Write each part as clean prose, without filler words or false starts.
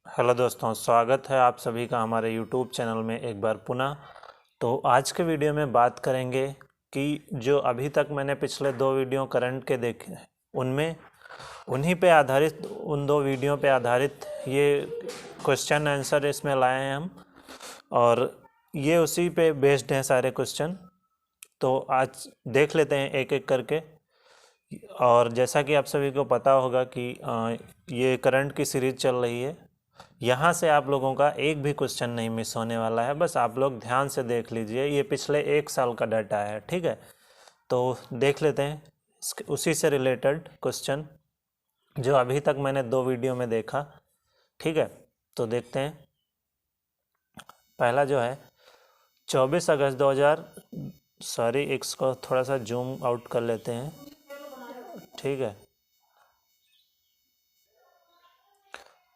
Hello दोस्तों, स्वागत है आप सभी का हमारे यूट्यूब चैनल में एक बार पुनः। तो आज के वीडियो में बात करेंगे कि जो अभी तक मैंने पिछले 2 वीडियो करंट के देखे उनमें उन्हीं पे आधारित उन 2 वीडियो पे आधारित ये क्वेश्चन आंसर इसमें लाए हैं हम, और ये उसी पे बेस्ड हैं सारे क्वेश्चन। तो आज देख लेते हैं एक एक करके। और जैसा कि आप सभी को पता होगा कि ये करंट की सीरीज चल रही है। यहाँ से आप लोगों का एक भी क्वेश्चन नहीं मिस होने वाला है, बस आप लोग ध्यान से देख लीजिए। ये पिछले 1 साल का डाटा है, ठीक है। तो देख लेते हैं उसी से रिलेटेड क्वेश्चन जो अभी तक मैंने 2 वीडियो में देखा, ठीक है। तो देखते हैं। पहला जो है 24 अगस्त 2000 सॉरी, इसको थोड़ा सा जूम आउट कर लेते हैं, ठीक है।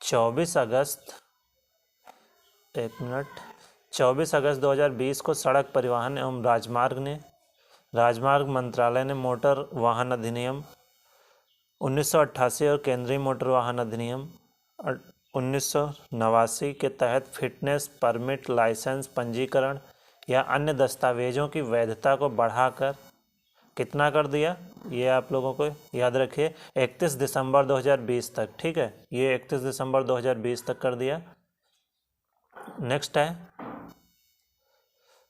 24 अगस्त 2020 को सड़क परिवहन एवं राजमार्ग मंत्रालय ने मोटर वाहन अधिनियम 1988 और केंद्रीय मोटर वाहन अधिनियम 1989 के तहत फिटनेस, परमिट, लाइसेंस, पंजीकरण या अन्य दस्तावेजों की वैधता को बढ़ाकर कितना कर दिया, ये आप लोगों को याद रखिए, 31 दिसंबर 2020 तक, ठीक है। ये 31 दिसंबर 2020 तक कर दिया। नेक्स्ट है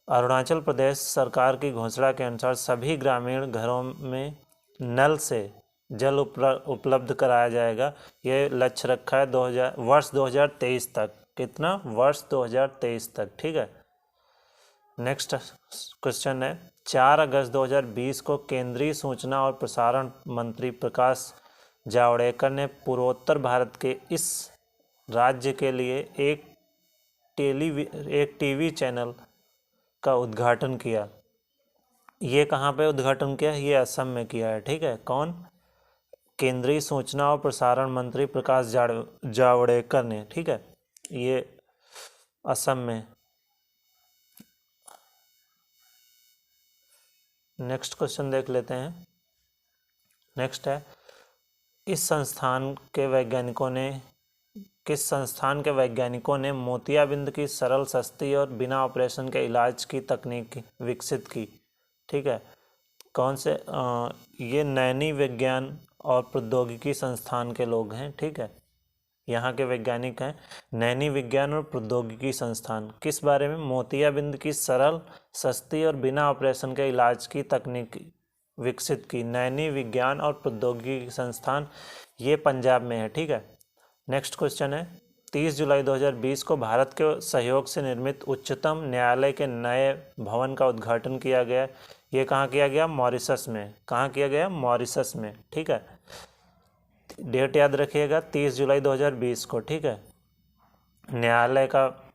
अरुणाचल प्रदेश सरकार की घोषणा के अनुसार सभी ग्रामीण घरों में नल से जल उपलब्ध कराया जाएगा। ये लक्ष्य रखा है वर्ष 2023 तक। कितना? वर्ष 2023 तक, ठीक है। नेक्स्ट क्वेश्चन है 4 अगस्त 2020 को केंद्रीय सूचना और प्रसारण मंत्री प्रकाश जावड़ेकर ने पूर्वोत्तर भारत के इस राज्य के लिए एक टीवी चैनल का उद्घाटन किया। ये कहाँ पे उद्घाटन किया? ये असम में किया है, ठीक है। कौन? केंद्रीय सूचना और प्रसारण मंत्री प्रकाश जावड़ेकर ने, ठीक है। ये असम में। नेक्स्ट क्वेश्चन देख लेते हैं। नेक्स्ट है किस संस्थान के वैज्ञानिकों ने मोतियाबिंद की सरल, सस्ती और बिना ऑपरेशन के इलाज की तकनीक विकसित की, ठीक है। कौन से? ये नैनी विज्ञान और प्रौद्योगिकी संस्थान के लोग हैं, ठीक है। यहाँ के वैज्ञानिक हैं नैनी विज्ञान और प्रौद्योगिकी संस्थान। किस बारे में? मोतियाबिंद की सरल, सस्ती और बिना ऑपरेशन के इलाज की तकनीक विकसित की। नैनी विज्ञान और प्रौद्योगिकी संस्थान, ये पंजाब में है, ठीक है। नेक्स्ट क्वेश्चन है 30 जुलाई 2020 को भारत के सहयोग से निर्मित उच्चतम न्यायालय के नए भवन का उद्घाटन किया गया। ये कहाँ किया गया? मॉरिशस में। कहाँ किया गया? मॉरिशस में, ठीक है। डेट याद रखिएगा, 30 जुलाई 2020 को, ठीक है। न्यायालय का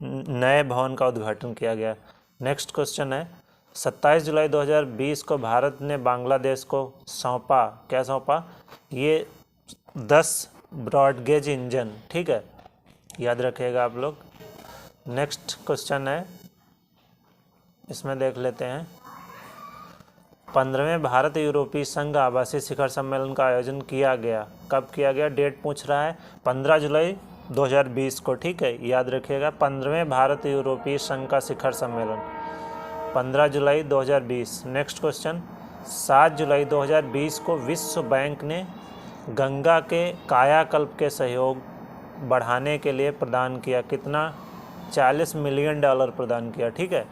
नए भवन का उद्घाटन किया गया। नेक्स्ट क्वेश्चन है 27 जुलाई 2020 को भारत ने बांग्लादेश को सौंपा। क्या सौंपा? ये 10 ब्रॉडगेज इंजन, ठीक है। याद रखिएगा आप लोग। नेक्स्ट क्वेश्चन है, इसमें देख लेते हैं 15वें भारत यूरोपीय संघ आवासीय शिखर सम्मेलन का आयोजन किया गया। कब किया गया? डेट पूछ रहा है। 15 जुलाई 2020 को, ठीक है। याद रखिएगा 15वें भारत यूरोपीय संघ का शिखर सम्मेलन 15 जुलाई 2020। नेक्स्ट क्वेश्चन 7 जुलाई 2020 को विश्व बैंक ने गंगा के कायाकल्प के सहयोग बढ़ाने के लिए प्रदान किया। कितना? $40 मिलियन प्रदान किया, ठीक है।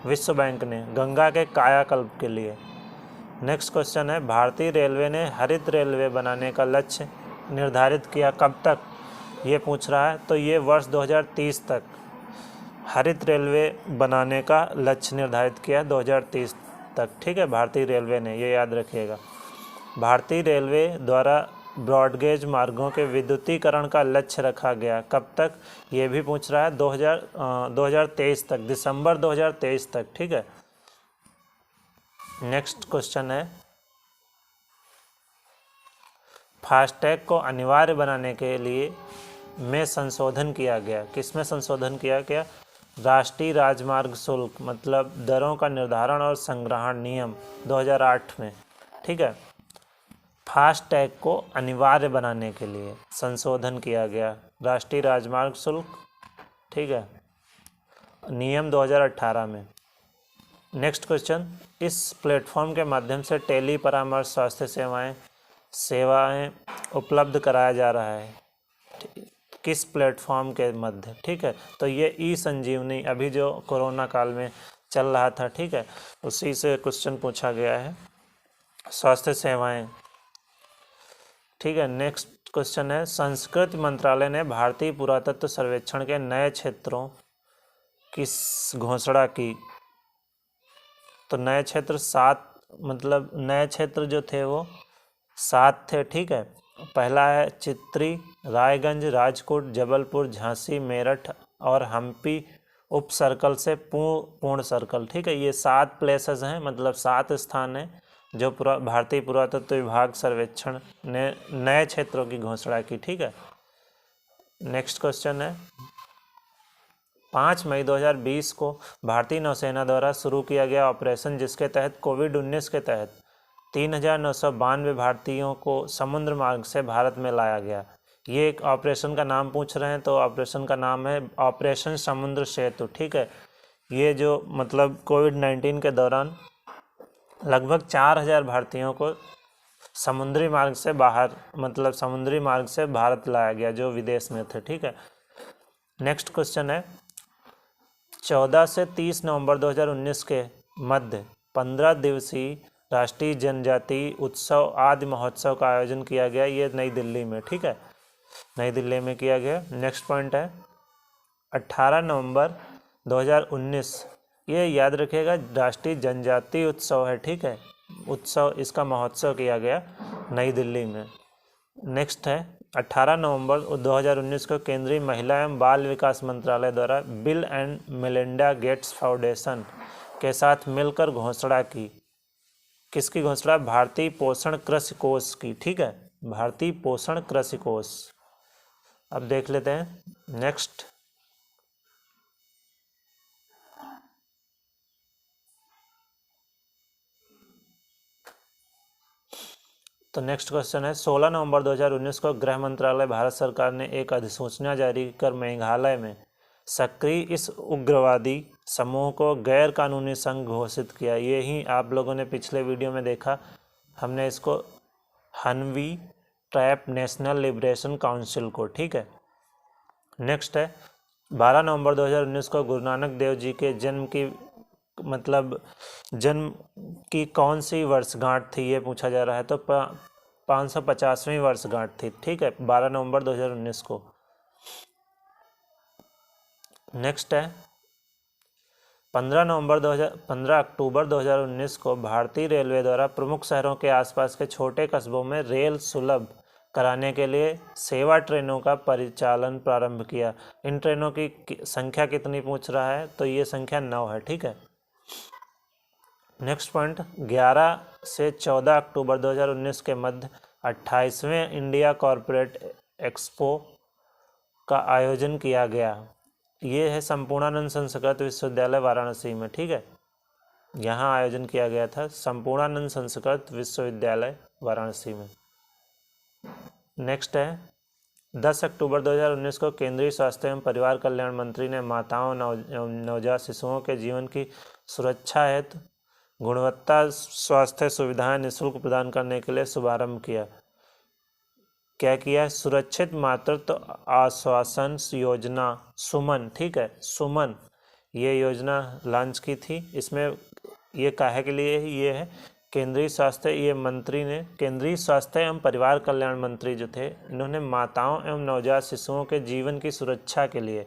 विश्व बैंक ने गंगा के कायाकल्प के लिए। नेक्स्ट क्वेश्चन है भारतीय रेलवे ने हरित रेलवे बनाने का लक्ष्य निर्धारित किया। कब तक? ये पूछ रहा है। तो ये वर्ष 2030 तक हरित रेलवे बनाने का लक्ष्य निर्धारित किया 2030 तक, ठीक है। भारतीय रेलवे ने, ये याद रखिएगा। भारतीय रेलवे द्वारा ब्रॉडगेज मार्गों के विद्युतीकरण का लक्ष्य रखा गया। कब तक? ये भी पूछ रहा है। 2023 तक, दिसंबर 2023 तक, ठीक है। नेक्स्ट क्वेश्चन है फास्टैग को अनिवार्य बनाने के लिए में संशोधन किया गया। किसमें संशोधन किया गया? राष्ट्रीय राजमार्ग शुल्क, मतलब दरों का निर्धारण और संग्रहण नियम 2008 में, ठीक है। फास्टैग को अनिवार्य बनाने के लिए संशोधन किया गया। राष्ट्रीय राजमार्ग शुल्क, ठीक है, नियम 2018 में। नेक्स्ट क्वेश्चन, इस प्लेटफॉर्म के माध्यम से टेली परामर्श स्वास्थ्य सेवाएं उपलब्ध कराया जा रहा है, किस प्लेटफॉर्म के मध्य, ठीक है, तो ये ई संजीवनी अभी जो कोरोना काल में चल रहा था, ठीक है, उसी से क्वेश्चन पूछा गया है, स्वास्थ्य सेवाएं, ठीक है। नेक्स्ट क्वेश्चन है, संस्कृति मंत्रालय ने भारतीय पुरातत्व सर्वेक्षण के नए क्षेत्रों की घोषणा की, तो नए क्षेत्र 7, मतलब नए क्षेत्र जो थे वो 7 थे, ठीक है। पहला है चित्री, रायगंज, राजकोट, जबलपुर, झांसी, मेरठ और हम्पी उप सर्कल से पूर्ण सर्कल, ठीक है। ये 7 प्लेसेस हैं, मतलब 7 स्थान हैं जो भारतीय पुरातत्व विभाग सर्वेक्षण ने नए क्षेत्रों की घोषणा की, ठीक है। नेक्स्ट क्वेश्चन है, 5 मई 2020 को भारतीय नौसेना द्वारा शुरू किया गया ऑपरेशन जिसके तहत कोविड-19 के तहत 3,992 भारतीयों को समुद्र मार्ग से भारत में लाया गया। ये एक ऑपरेशन का नाम पूछ रहे हैं, तो ऑपरेशन का नाम है ऑपरेशन समुद्र सेतु, ठीक है। ये जो मतलब कोविड-19 के दौरान लगभग 4,000 भारतीयों को समुद्री मार्ग से बाहर, मतलब समुद्री मार्ग से भारत लाया गया जो विदेश में थे, ठीक है। नेक्स्ट क्वेश्चन है, 14 से 30 नवंबर 2019 के मध्य 15 दिवसीय राष्ट्रीय जनजातीय उत्सव आदि महोत्सव का आयोजन किया गया, ये नई दिल्ली में, ठीक है, नई दिल्ली में किया गया। नेक्स्ट पॉइंट है 18 नवंबर 2019, ये याद रखिएगा राष्ट्रीय जनजातीय उत्सव है, ठीक है, उत्सव, इसका महोत्सव किया गया नई दिल्ली में। नेक्स्ट है 18 नवंबर 2019 को केंद्रीय महिला एवं बाल विकास मंत्रालय द्वारा bill and Melinda Gates foundation के साथ मिलकर घोषणा की, किसकी घोषणा, भारतीय पोषण कृषि कोष की, ठीक है, भारतीय पोषण कृषि कोष। अब देख लेते हैं नेक्स्ट, तो नेक्स्ट क्वेश्चन है, 16 नवंबर 2019 को गृह मंत्रालय भारत सरकार ने एक अधिसूचना जारी कर मेघालय में सक्रिय इस उग्रवादी समूह को गैर कानूनी संघ घोषित किया। ये ही आप लोगों ने पिछले वीडियो में देखा, हमने इसको हनवी ट्रैप नेशनल लिबरेशन काउंसिल को, ठीक है। नेक्स्ट है 12 नवंबर 2019 को गुरु नानक देव जी के जन्म की, मतलब जन्म की कौन सी वर्षगांठ थी, ये पूछा जा रहा है, तो 550वीं वर्षगांठ थी, ठीक है, 12 नवंबर 2019 को। नेक्स्ट है 15 अक्टूबर 2019 को भारतीय रेलवे द्वारा प्रमुख शहरों के आसपास के छोटे कस्बों में रेल सुलभ कराने के लिए सेवा ट्रेनों का परिचालन प्रारंभ किया। इन ट्रेनों की संख्या कितनी पूछ रहा है, तो ये संख्या 9 है, ठीक है। नेक्स्ट पॉइंट, 11 से 14 अक्टूबर 2019 के मध्य 28वें इंडिया कॉरपोरेट एक्सपो का आयोजन किया गया। ये है संपूर्णानंद संस्कृत विश्वविद्यालय वाराणसी में, ठीक है, यहाँ आयोजन किया गया था संपूर्णानंद संस्कृत विश्वविद्यालय वाराणसी में। नेक्स्ट है 10 अक्टूबर 2019 को केंद्रीय स्वास्थ्य एवं परिवार कल्याण मंत्री ने माताओं नवजात शिशुओं के जीवन की सुरक्षा हेतु गुणवत्ता स्वास्थ्य सुविधाएं निःशुल्क प्रदान करने के लिए शुभारंभ किया। क्या किया, सुरक्षित मातृत्व आश्वासन योजना सुमन, ठीक है, सुमन, ये योजना लॉन्च की थी। इसमें ये काहे के लिए, ये है केंद्रीय स्वास्थ्य, ये मंत्री ने, केंद्रीय स्वास्थ्य एवं परिवार कल्याण मंत्री जो थे, इन्होंने माताओं एवं नवजात शिशुओं के जीवन की सुरक्षा के लिए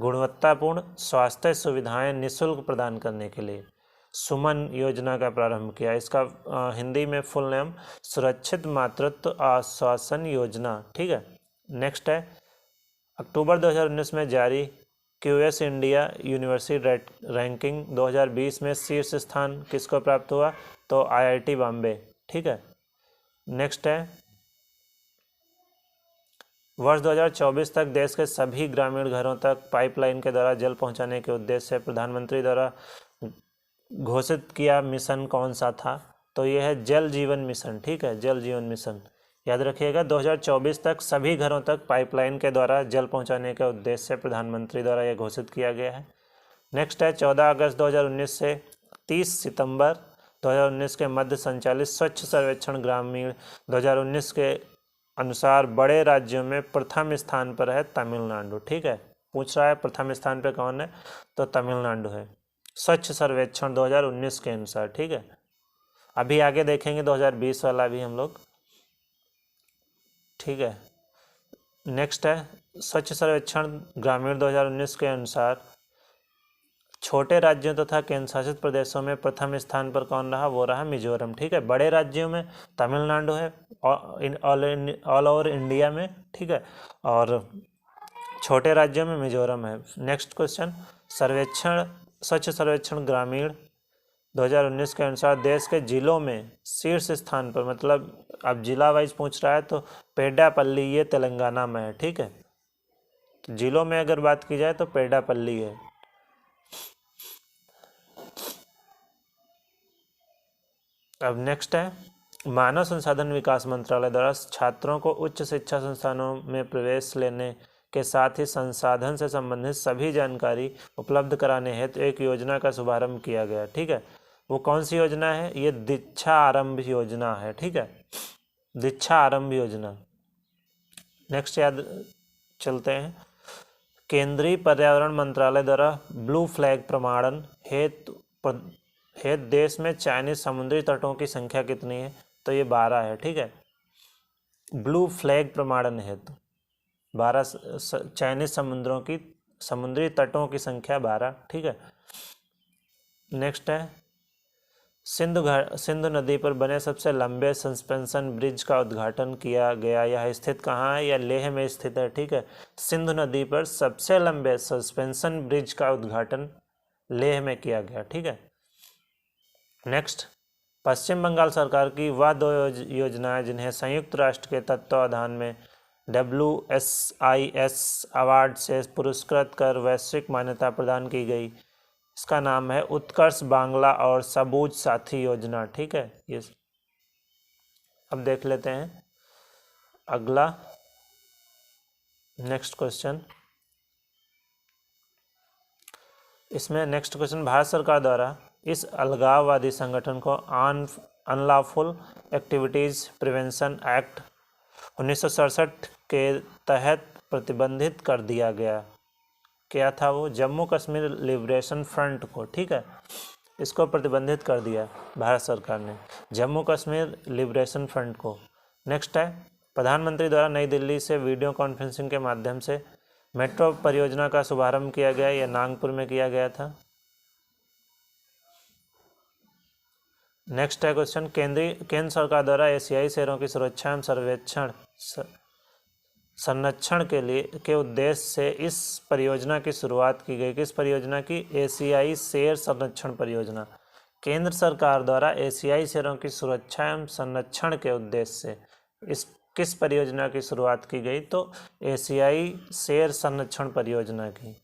गुणवत्तापूर्ण स्वास्थ्य सुविधाएं निःशुल्क प्रदान करने के लिए सुमन योजना का प्रारंभ किया। इसका हिंदी में फुल नेम सुरक्षित मातृत्व आश्वासन योजना, ठीक है। नेक्स्ट है अक्टूबर 2019 में जारी क्यूएस इंडिया यूनिवर्सिटी रैंकिंग 2020 में शीर्ष स्थान किसको प्राप्त हुआ, तो आईआईटी बॉम्बे, ठीक है। नेक्स्ट है वर्ष 2024 तक देश के सभी ग्रामीण घरों तक पाइपलाइन के द्वारा जल पहुंचाने के उद्देश्य से प्रधानमंत्री द्वारा घोषित किया मिशन कौन सा था, तो ये है जल जीवन मिशन, ठीक है, जल जीवन मिशन याद रखिएगा। 2024 तक सभी घरों तक पाइपलाइन के द्वारा जल पहुंचाने के उद्देश्य से प्रधानमंत्री द्वारा यह घोषित किया गया है। नेक्स्ट है 14 अगस्त 2019 से 30 सितंबर 2019 के मध्य संचालित स्वच्छ सर्वेक्षण ग्रामीण 2019 के अनुसार बड़े राज्यों में प्रथम स्थान पर है तमिलनाडु, ठीक है, पूछ रहा है प्रथम स्थान पर कौन है, तो तमिलनाडु है स्वच्छ सर्वेक्षण 2019 के अनुसार, ठीक है। अभी आगे देखेंगे 2020 वाला भी हम लोग, ठीक है। नेक्स्ट है स्वच्छ सर्वेक्षण ग्रामीण 2019 के अनुसार छोटे राज्यों तथा केंद्र शासित प्रदेशों में प्रथम स्थान पर कौन रहा, वो रहा मिजोरम, ठीक है। बड़े राज्यों में तमिलनाडु है ऑल ओवर इंडिया में, ठीक है, और छोटे राज्यों में मिजोरम है। नेक्स्ट क्वेश्चन, स्वच्छ सर्वेक्षण ग्रामीण 2019 के अनुसार देश के जिलों में शीर्ष स्थान पर, मतलब अब जिला वाइज पूछ रहा है तो पेड्डापल्ली ये तेलंगाना में है, ठीक है। तो जिलों में अगर बात की जाए तो पेड्डापल्ली है। अब नेक्स्ट है मानव संसाधन विकास मंत्रालय द्वारा छात्रों को उच्च शिक्षा संस्थानों में प्रवेश लेने के साथ ही संसाधन से संबंधित सभी जानकारी उपलब्ध कराने हेतु एक योजना का शुभारंभ किया गया, ठीक है। वो कौन सी योजना है, ये दीक्षा आरंभ योजना है, ठीक है, दीक्षा आरंभ योजना। नेक्स्ट याद चलते हैं, केंद्रीय पर्यावरण मंत्रालय द्वारा ब्लू फ्लैग प्रमाणन हेतु देश में चाइनीज समुद्री तटों की संख्या कितनी है, तो ये 12 है, ठीक है। ब्लू फ्लैग प्रमाणन हेतु 12 चाइनीज समुद्री तटों की संख्या 12, ठीक है। नेक्स्ट है सिंधु नदी पर बने सबसे लंबे सस्पेंशन ब्रिज का उद्घाटन किया गया, यह स्थित कहाँ है, यह लेह में स्थित है, ठीक है। सिंधु नदी पर सबसे लंबे सस्पेंशन ब्रिज का उद्घाटन लेह में किया गया, ठीक है। नेक्स्ट, पश्चिम बंगाल सरकार की वह 2 योजनाएं जिन्हें संयुक्त राष्ट्र के तत्वावधान में WSIS अवार्ड से पुरस्कृत कर वैश्विक मान्यता प्रदान की गई, इसका नाम है उत्कर्ष बांग्ला और सबूज साथी योजना, ठीक है। ये अब देख लेते हैं अगला नेक्स्ट क्वेश्चन। इसमें नेक्स्ट क्वेश्चन, भारत सरकार द्वारा इस अलगाववादी संगठन को अनलॉफुल एक्टिविटीज़ प्रिवेंशन एक्ट 1967 के तहत प्रतिबंधित कर दिया गया। क्या था वो, जम्मू कश्मीर लिबरेशन फ्रंट को, ठीक है, इसको प्रतिबंधित कर दिया भारत सरकार ने, जम्मू कश्मीर लिबरेशन फ्रंट को। नेक्स्ट है प्रधानमंत्री द्वारा नई दिल्ली से वीडियो कॉन्फ्रेंसिंग के माध्यम से मेट्रो परियोजना का शुभारंभ किया गया, यह नागपुर में किया गया था। नेक्स्ट है क्वेश्चन, केंद्र सरकार द्वारा एशियाई शेरों की सुरक्षा एवं संरक्षण के उद्देश्य से इस परियोजना की शुरुआत की गई। किस परियोजना की, एशियाई शेर संरक्षण परियोजना। केंद्र सरकार द्वारा एशियाई शेरों की सुरक्षा एवं संरक्षण के उद्देश्य से इस किस परियोजना की शुरुआत की गई, तो एशियाई शेर संरक्षण परियोजना की।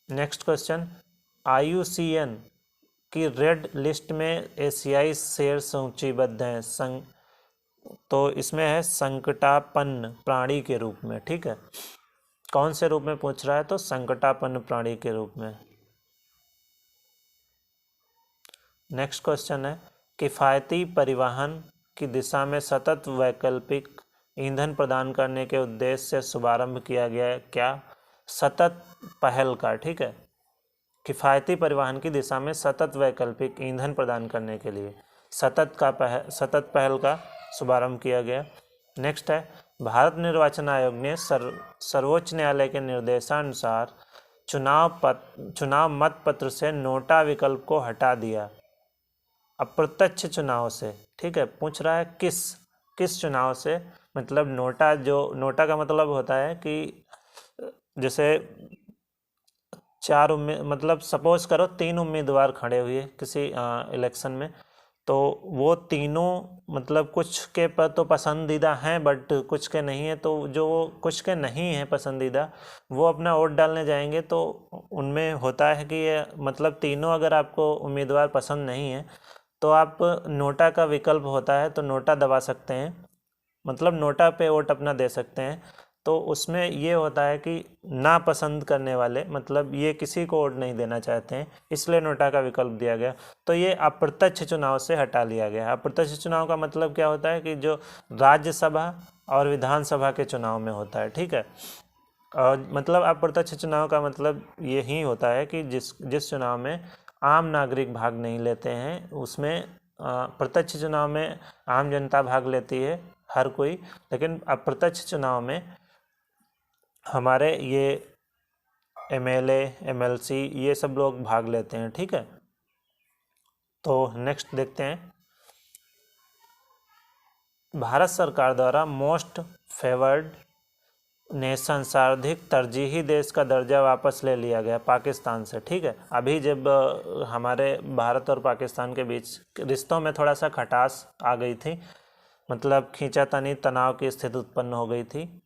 नेक्स्ट क्वेश्चन, IUCN की रेड लिस्ट में एशियाई शेर सूचीबद्ध हैं, तो इसमें है संकटापन्न प्राणी के रूप में, ठीक है। कौन से रूप में पूछ रहा है, तो संकटापन्न प्राणी के रूप में। नेक्स्ट क्वेश्चन है, किफ़ायती परिवहन की दिशा में सतत वैकल्पिक ईंधन प्रदान करने के उद्देश्य से शुभारंभ किया गया है, क्या, सतत पहल का, ठीक है। किफ़ायती परिवहन की दिशा में सतत वैकल्पिक ईंधन प्रदान करने के लिए सतत पहल का शुभारंभ किया गया। नेक्स्ट है, भारत निर्वाचन आयोग ने सर्वोच्च न्यायालय के निर्देशानुसार चुनाव मत पत्र से नोटा विकल्प को हटा दिया अप्रत्यक्ष चुनाव से, ठीक है। पूछ रहा है किस चुनाव से, मतलब नोटा का मतलब होता है कि जैसे मतलब सपोज करो 3 उम्मीदवार खड़े हुए किसी इलेक्शन में, तो वो तीनों मतलब कुछ के तो पसंदीदा हैं बट कुछ के नहीं है, तो जो कुछ के नहीं हैं पसंदीदा वो अपना वोट डालने जाएंगे, तो उनमें होता है कि ये मतलब तीनों अगर आपको उम्मीदवार पसंद नहीं है तो आप नोटा का विकल्प होता है तो नोटा दबा सकते हैं, मतलब नोटा पे वोट अपना दे सकते हैं। तो उसमें ये होता है कि ना पसंद करने वाले, मतलब ये किसी को वोट नहीं देना चाहते हैं, इसलिए नोटा का विकल्प दिया गया। तो ये अप्रत्यक्ष चुनाव से हटा लिया गया। अप्रत्यक्ष चुनाव का मतलब क्या होता है कि जो राज्यसभा और विधानसभा के चुनाव में होता है, ठीक है। और मतलब अप्रत्यक्ष चुनाव का मतलब यही होता है कि जिस चुनाव में आम नागरिक भाग नहीं लेते हैं, उसमें प्रत्यक्ष चुनाव में आम जनता भाग लेती है, हर कोई, लेकिन अप्रत्यक्ष चुनाव में हमारे ये एमएलए एमएलसी ये सब लोग भाग लेते हैं, ठीक है। तो नेक्स्ट देखते हैं, भारत सरकार द्वारा मोस्ट फेवर्ड नेशन सर्वाधिक तरजीही देश का दर्जा वापस ले लिया गया पाकिस्तान से, ठीक है। अभी जब हमारे भारत और पाकिस्तान के बीच रिश्तों में थोड़ा सा खटास आ गई थी, मतलब खींचातानी तनाव की स्थिति उत्पन्न हो गई थी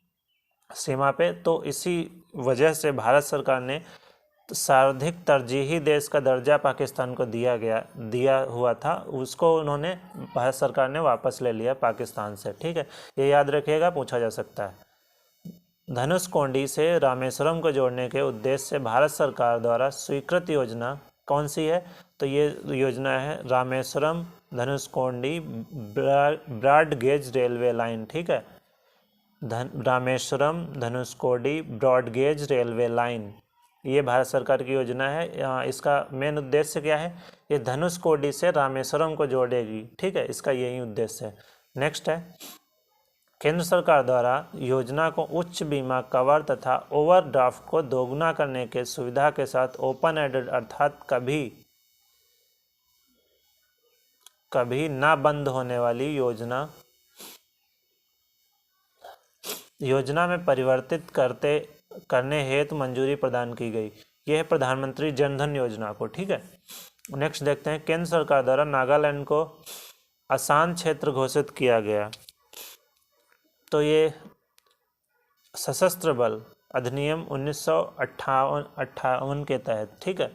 सीमा पे, तो इसी वजह से भारत सरकार ने सर्वाधिक तरजीही देश का दर्जा पाकिस्तान को दिया हुआ था, उसको उन्होंने भारत सरकार ने वापस ले लिया पाकिस्तान से, ठीक है। ये याद रखिएगा, पूछा जा सकता है। धनुषकोडी से रामेश्वरम को जोड़ने के उद्देश्य से भारत सरकार द्वारा स्वीकृत योजना कौन सी है? तो ये योजना है Rameswaram Dhanushkodi broad gauge railway line, ठीक है। Rameswaram Dhanushkodi broad gauge railway line, ये भारत सरकार की योजना है। इसका मेन उद्देश्य क्या है? ये धनुषकोडी से रामेश्वरम को जोड़ेगी, ठीक है, इसका यही उद्देश्य है। नेक्स्ट है, केंद्र सरकार द्वारा योजना को उच्च बीमा कवर तथा ओवरड्राफ्ट को दोगुना करने के सुविधा के साथ ओपन एंडेड अर्थात कभी ना बंद होने वाली योजना में परिवर्तित करने हेतु मंजूरी प्रदान की गई। यह है प्रधानमंत्री जन धन योजना को, ठीक है। नेक्स्ट देखते हैं, केंद्र सरकार द्वारा नागालैंड को आसान क्षेत्र घोषित किया गया। तो ये सशस्त्र बल अधिनियम 1958 के तहत, ठीक है।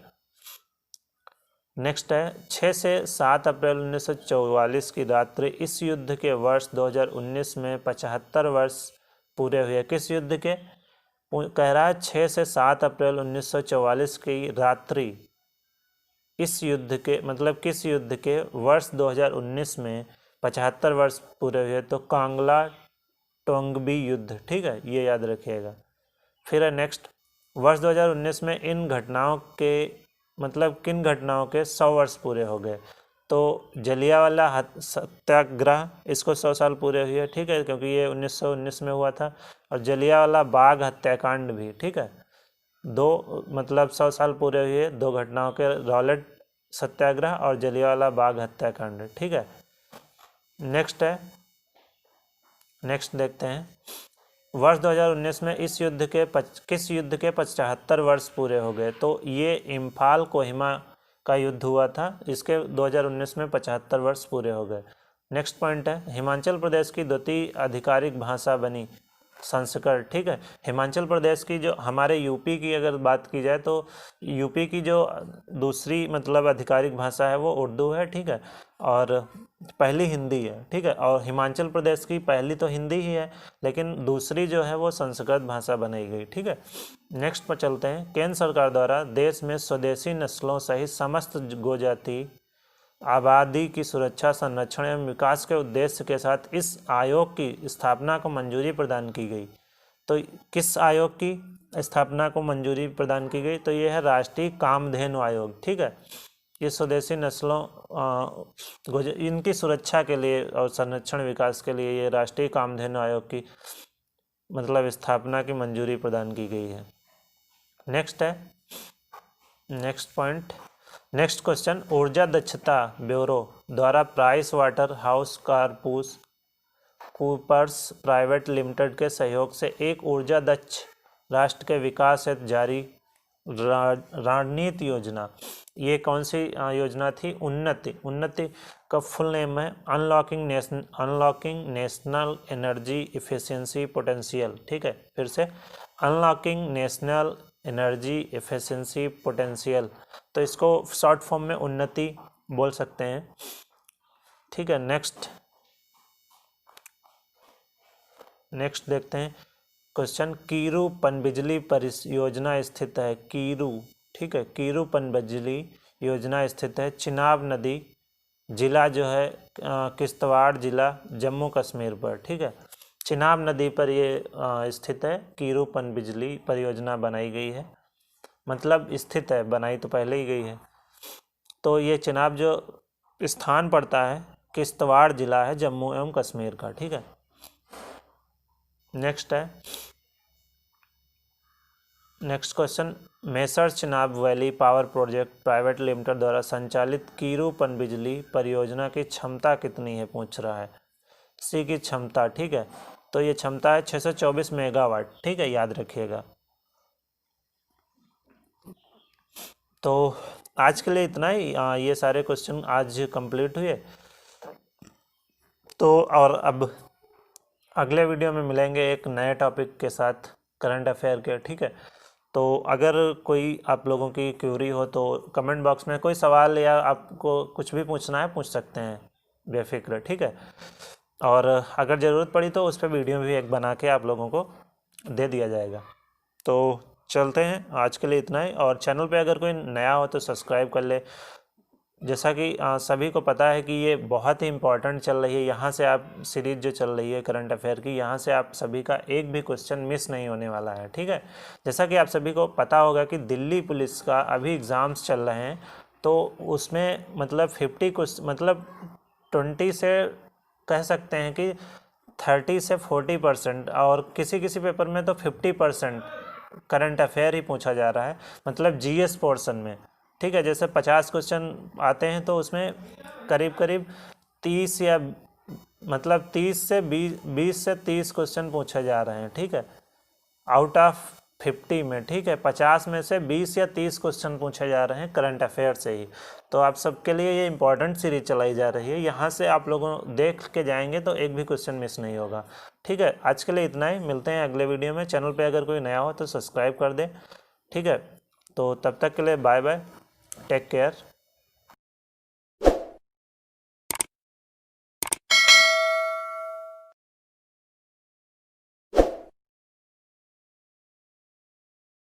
नेक्स्ट है, 6 से 7 अप्रैल 1944 की रात्रि इस युद्ध के वर्ष 2019 में 75 वर्ष पूरे हुए। किस युद्ध के? कह रहा है 6 से 7 अप्रैल 1944 की रात्रि इस युद्ध के, मतलब किस युद्ध के वर्ष 2019 में 75 वर्ष पूरे हुए? तो कांगला टोंगबी युद्ध, ठीक है, ये याद रखिएगा। फिर है नेक्स्ट, वर्ष 2019 में इन घटनाओं के, मतलब किन घटनाओं के 100 वर्ष पूरे हो गए? तो जलियांवाला सत्याग्रह, इसको 100 साल पूरे हुए, ठीक है, क्योंकि ये 1919 में हुआ था। और जलियांवाला बाग हत्याकांड भी, ठीक है, मतलब 100 साल पूरे हुए दो घटनाओं के, रॉलेट सत्याग्रह और जलियांवाला बाग हत्याकांड, ठीक है। नेक्स्ट देखते हैं, वर्ष 2019 में किस युद्ध के 75 वर्ष पूरे हो गए? तो ये इम्फाल कोहिमा का युद्ध हुआ था, इसके 2019 में 75 वर्ष पूरे हो गए। नेक्स्ट पॉइंट है, हिमाचल प्रदेश की द्वितीय आधिकारिक भाषा बनी संस्कृत, ठीक है। हिमाचल प्रदेश की, जो हमारे यूपी की अगर बात की जाए तो यूपी की जो दूसरी मतलब आधिकारिक भाषा है वो उर्दू है, ठीक है, और पहली हिंदी है, ठीक है। और हिमाचल प्रदेश की पहली तो हिंदी ही है, लेकिन दूसरी जो है वो संस्कृत भाषा बनाई गई, ठीक है। नेक्स्ट पर चलते हैं, केंद्र सरकार द्वारा देश में स्वदेशी नस्लों सहित समस्त गोजाति आबादी की सुरक्षा, संरक्षण एवं विकास के उद्देश्य के साथ इस आयोग की स्थापना को मंजूरी प्रदान की गई। तो किस आयोग की स्थापना को मंजूरी प्रदान की गई? तो यह है राष्ट्रीय कामधेनु आयोग, ठीक है। ये स्वदेशी नस्लों इनकी सुरक्षा के लिए और संरक्षण विकास के लिए ये राष्ट्रीय कामधेनु आयोग की मतलब स्थापना की मंजूरी प्रदान की गई है। नेक्स्ट क्वेश्चन, ऊर्जा दक्षता ब्यूरो द्वारा Price Waterhouse Coopers private limited के सहयोग से एक ऊर्जा दक्ष राष्ट्र के विकास हेतु जारी रणनीति योजना, ये कौन सी योजना थी? उन्नति का फुल नेम है unlocking national energy efficiency potential, ठीक है। फिर से unlocking national energy efficiency potential, तो इसको शॉर्ट फॉर्म में उन्नति बोल सकते हैं। ठीक है। नेक्स्ट देखते हैं क्वेश्चन, कीरू पनबिजली परियोजना स्थित है, कीरू, ठीक है, कीरू पनबिजली योजना स्थित है चिनाब नदी, जिला जो है किश्तवाड़ जिला, जम्मू कश्मीर पर, ठीक है। चिनाब नदी पर ये स्थित है, कीरू पनबिजली परियोजना बनाई गई है, मतलब स्थित है, बनाई तो पहले ही गई है। तो ये चिनाब जो स्थान पड़ता है किश्तवाड़ जिला है, जम्मू एवं कश्मीर का, ठीक है। Next question, messrs Chenab valley power project private limited द्वारा संचालित कीरू पनबिजली परियोजना की क्षमता कितनी है, पूछ रहा है। सी की क्षमता, ठीक है, तो ये क्षमता है 624 मेगावाट, ठीक है, याद रखिएगा। तो आज के लिए इतना ही, ये सारे क्वेश्चन आज कंप्लीट हुए। तो और अब अगले वीडियो में मिलेंगे एक नए टॉपिक के साथ, करंट अफेयर के, ठीक है। तो अगर कोई आप लोगों की क्यूरी हो तो कमेंट बॉक्स में कोई सवाल या आपको कुछ भी पूछना है पूछ सकते हैं बेफिक्र, ठीक है। और अगर ज़रूरत पड़ी तो उस पर वीडियो भी एक बना के आप लोगों को दे दिया जाएगा। तो चलते हैं, आज के लिए इतना ही। और चैनल पे अगर कोई नया हो तो सब्सक्राइब कर ले। जैसा कि सभी को पता है कि ये बहुत ही इम्पोर्टेंट चल रही है, यहाँ से आप सीरीज जो चल रही है करंट अफेयर की, यहाँ से आप सभी का एक भी क्वेश्चन मिस नहीं होने वाला है, ठीक है। जैसा कि आप सभी को पता होगा कि दिल्ली पुलिस का अभी एग्ज़ाम्स चल रहे हैं, तो उसमें मतलब 20 से कह सकते हैं कि 30 से 40%, और किसी किसी पेपर में तो 50% करंट अफेयर ही पूछा जा रहा है, मतलब जीएस पोर्शन में, ठीक है। जैसे 50 क्वेश्चन आते हैं तो उसमें करीब 30 या मतलब 20 से 30 क्वेश्चन पूछे जा रहे हैं, ठीक है, आउट ऑफ 50 में, ठीक है। 50 में से 20 या 30 क्वेश्चन पूछे जा रहे हैं करंट अफेयर से ही। तो आप सबके लिए ये इंपॉर्टेंट सीरीज चलाई जा रही है, यहाँ से आप लोगों देख के जाएंगे तो एक भी क्वेश्चन मिस नहीं होगा, ठीक है। आज के लिए इतना ही, मिलते हैं अगले वीडियो में। चैनल पे अगर कोई नया हो तो सब्सक्राइब कर दे, ठीक है। तो तब तक के लिए बाय बाय, टेक केयर।